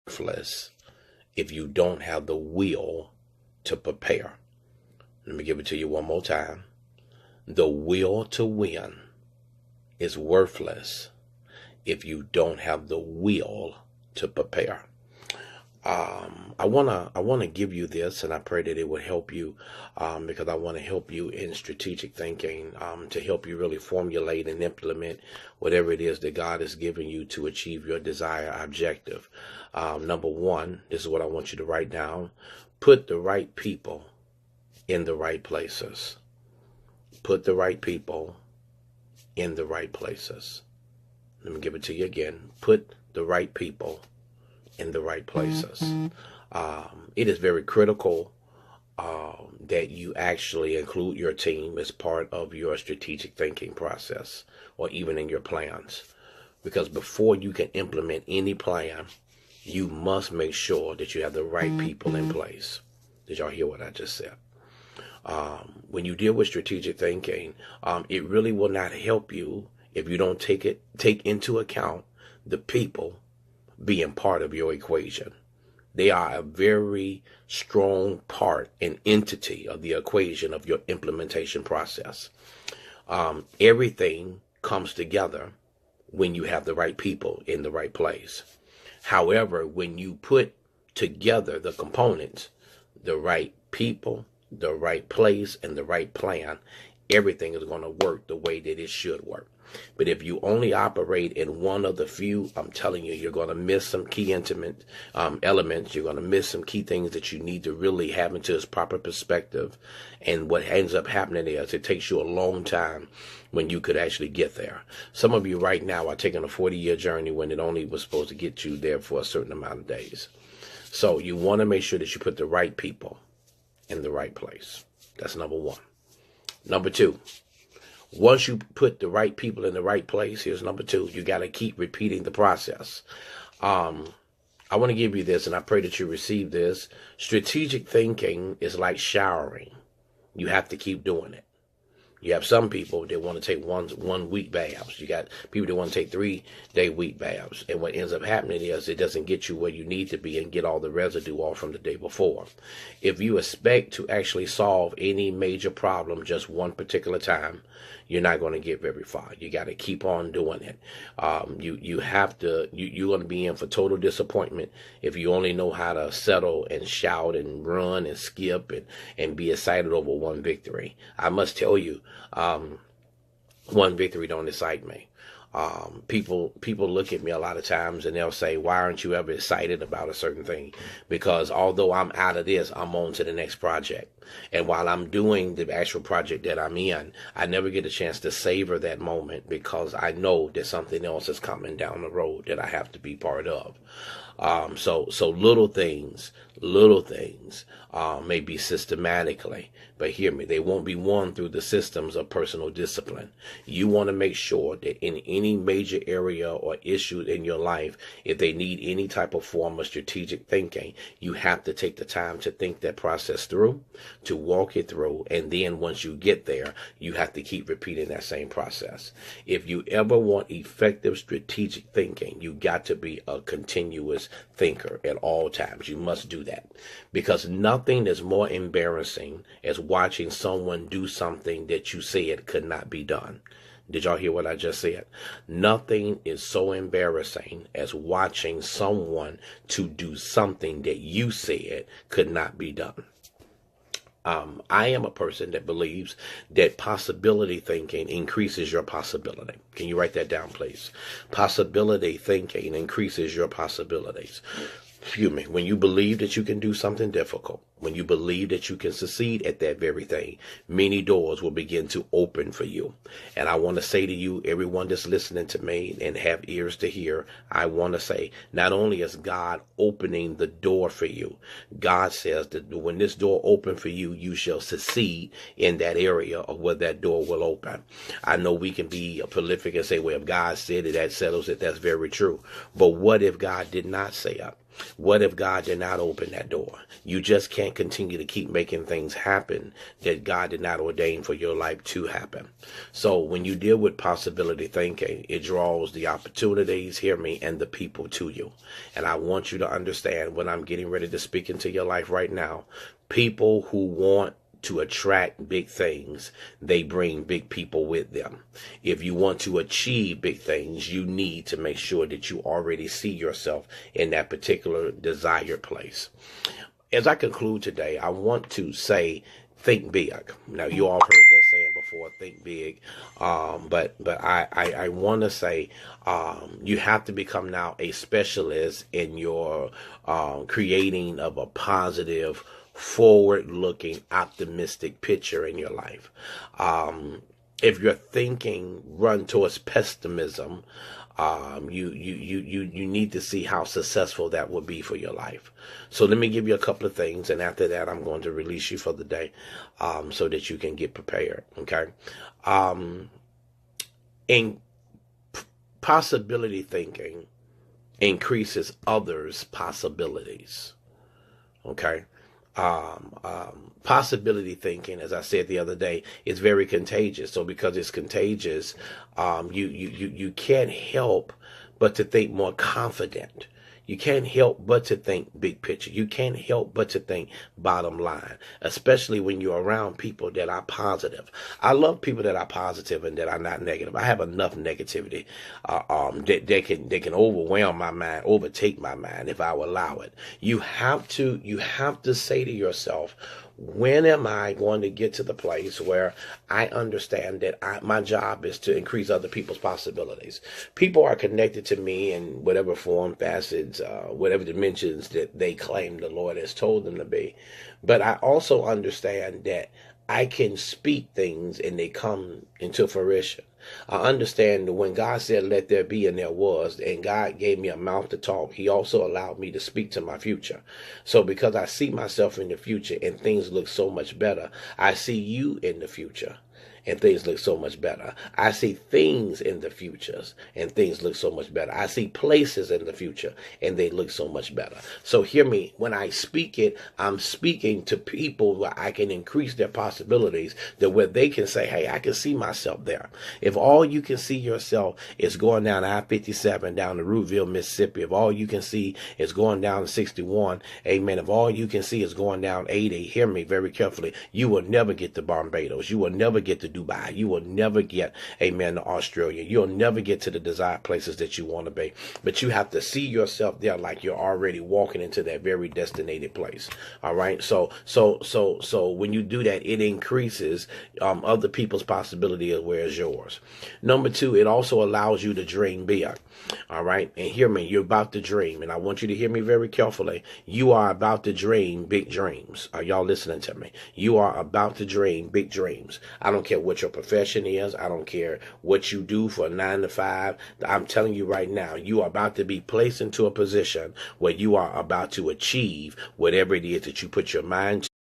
worthless if you don't have the will to prepare. Let me give it to you one more time. The will to win is worthless if you don't have the will to prepare. I wanna give you this, and I pray that it would help you, because I want to help you in strategic thinking, to help you really formulate and implement whatever it is that God has given you to achieve your desired objective. Number one, this is what I want you to write down: put the right people in the right places. Put the right people in the right places. Let me give it to you again. Put the right people in the right places. It is very critical that you actually include your team as part of your strategic thinking process, or even in your plans. Because before you can implement any plan, you must make sure that you have the right people in place. Did y'all hear what I just said? When you deal with strategic thinking, it really will not help you if you don't take into account the people being part of your equation. They are a very strong part and entity of the equation of your implementation process. Everything comes together when you have the right people in the right place. However, when you put together the components, the right people, the right place, and the right plan, everything is going to work the way that it should work. But if you only operate in one of the few, I'm telling you, you're going to miss some key intimate elements. You're going to miss some key things that you need to really have into its proper perspective. And what ends up happening is it takes you a long time when you could actually get there. Some of you right now are taking a 40-year journey when it only was supposed to get you there for a certain amount of days. So you want to make sure that you put the right people in the right place. That's number one. Number two, once you put the right people in the right place, here's number two, you got to keep repeating the process. I want to give you this, and I pray that you receive this. Strategic thinking is like showering. You have to keep doing it. You have some people that want to take one week baths. You got people that want to take 3-day week baths. And what ends up happening is it doesn't get you where you need to be and get all the residue off from the day before. If you expect to actually solve any major problem just one particular time, you're not going to get very far. You got to keep on doing it. You're going to be in for total disappointment if you only know how to settle and shout and run and skip and be excited over one victory. I must tell you, one victory don't excite me. People look at me a lot of times and they'll say, why aren't you ever excited about a certain thing? Because although I'm out of this, I'm on to the next project. And while I'm doing the actual project that I'm in, I never get a chance to savor that moment because I know that something else is coming down the road that I have to be part of. So little things may be systematically, but hear me, they won't be won through the systems of personal discipline. You want to make sure that in any major area or issue in your life, if they need any type of form of strategic thinking, you have to take the time to think that process through, to walk it through, and then once you get there, you have to keep repeating that same process. If you ever want effective strategic thinking, you got to be a continuous thinker at all times. You must do that, because nothing is more embarrassing as watching someone do something that you said could not be done. Did y'all hear what I just said? Nothing is so embarrassing as watching someone to do something that you said could not be done. I am a person that believes that possibility thinking increases your possibility. Can you write that down, please? Possibility thinking increases your possibilities. Excuse me. When you believe that you can do something difficult, when you believe that you can succeed at that very thing, many doors will begin to open for you. And I want to say to you, everyone that's listening to me and have ears to hear, I want to say, not only is God opening the door for you, God says that when this door open for you, you shall succeed in that area of where that door will open. I know we can be prolific and say, well, if God said it, that settles it. That's very true. But what if God did not say it? What if God did not open that door? You just can't continue to keep making things happen that God did not ordain for your life to happen. So when you deal with possibility thinking, it draws the opportunities, hear me, and the people to you. And I want you to understand when I'm getting ready to speak into your life right now, people who want to attract big things, they bring big people with them. If you want to achieve big things, you need to make sure that you already see yourself in that particular desired place. As I conclude today, I want to say, think big. Now, you all heard that saying before, think big. But I want to say you have to become now a specialist in your creating of a positive, forward-looking, optimistic picture in your life. If you're thinking run towards pessimism, you need to see how successful that will be for your life. So let me give you a couple of things, and after that, I'm going to release you for the day, so that you can get prepared. Okay. In possibility thinking increases others' possibilities. Okay. Possibility thinking, as I said the other day, is very contagious. So because it's contagious, you can't help but to think more confident. You can't help but to think big picture. You can't help but to think bottom line, especially when you're around people that are positive. I love people that are positive and that are not negative. I have enough negativity that they can overwhelm my mind, overtake my mind if I will allow it. You have to say to yourself, when am I going to get to the place where I understand that my job is to increase other people's possibilities? People are connected to me in whatever form, facets, whatever dimensions that they claim the Lord has told them to be. But I also understand that I can speak things and they come into fruition. I understand that when God said, let there be, and there was, and God gave me a mouth to talk, he also allowed me to speak to my future. So because I see myself in the future and things look so much better, I see you in the future and things look so much better. I see things in the futures and things look so much better. I see places in the future and they look so much better. So hear me, when I speak it, I'm speaking to people where I can increase their possibilities, that where they can say, hey, I can see myself there. If all you can see yourself is going down I-57 down to Rooteville, Mississippi, if all you can see is going down to 61, amen, if all you can see is going down 80, hear me very carefully, you will never get to Barbados. You will never get to Dubai. You will never get, amen, to Australia. You'll never get to the desired places that you want to be. But you have to see yourself there like you're already walking into that very destinated place. All right. So when you do that, it increases other people's possibility of where is yours. Number two, it also allows you to dream big. All right. And hear me, you're about to dream. And I want you to hear me very carefully. You are about to dream big dreams. Are y'all listening to me? You are about to dream big dreams. I don't care what your profession is. I don't care what you do for 9 to 5. I'm telling you right now, you are about to be placed into a position where you are about to achieve whatever it is that you put your mind to.